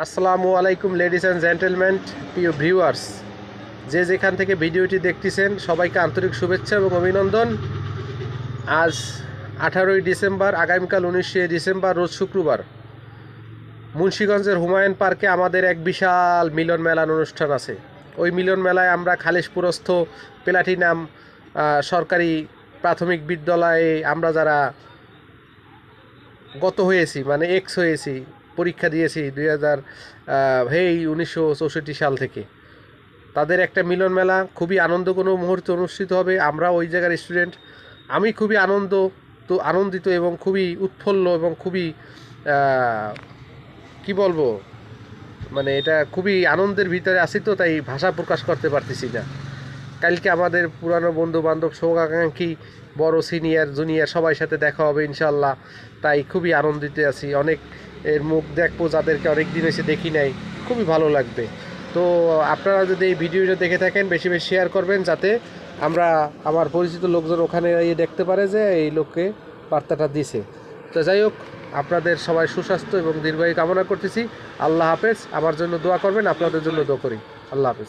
আসসালামু আলাইকুম ladies and gentleman, প্রিয় ভিউয়ার্স, যে যেখান থেকে ভিডিওটি দেখতেছেন সবাইকে আন্তরিক শুভেচ্ছা এবং অভিনন্দন। আজ 18ই ডিসেম্বর, আগামীকাল 19শে ডিসেম্বর রোজ শুক্রবার মুন্সিগঞ্জের হুমায়ুন পার্কে আমাদের এক বিশাল মিলন মেলার অনুষ্ঠান আছে। ওই মিলন মেলায় আমরা খালিশপুরস্থ প্লাটিনাম সরকারি প্রাথমিক বিদ্যালয়ে আমরা যারা গত হয়েছি মানে এক্স হয়েছি, পরীক্ষা দিয়েছি 1964 সাল থেকে, তাদের একটা মিলন মেলা খুবই আনন্দঘন মুহূর্তে অনুষ্ঠিত হবে। আমরা ওই জায়গার স্টুডেন্ট। আমি খুবই আনন্দিত এবং খুবই উৎফুল্ল এবং খুবই কি বলবো, মানে এটা খুবই আনন্দের ভিতরে আছি, তো তাই ভাষা প্রকাশ করতে পারতেছি না। কালকে আমাদের পুরানো বন্ধু বান্ধব, শুভাকাঙ্ক্ষী, বড় সিনিয়র জুনিয়র সবাই সাথে দেখা হবে ইনশাল্লাহ। তাই খুবই আনন্দিত আছি। অনেক এর মুখ দেখবো যাদেরকে অনেক দিন এসে দেখি নাই, খুবই ভালো লাগবে। তো আপনারা যদি এই ভিডিওটা দেখে থাকেন বেশি বেশি শেয়ার করবেন, যাতে আমার পরিচিত লোকজন ওখানে গিয়ে দেখতে পারে যে এই লোককে বার্তাটা দিছে। তো যাই হোক, আপনাদের সবাই সুস্বাস্থ্য এবং দীর্ঘায়ু কামনা করতেছি। আল্লাহ হাফেজ। আমার জন্য দোয়া করবেন, আপনাদের জন্য দোয়া করি। আল্লাহ হাফেজ।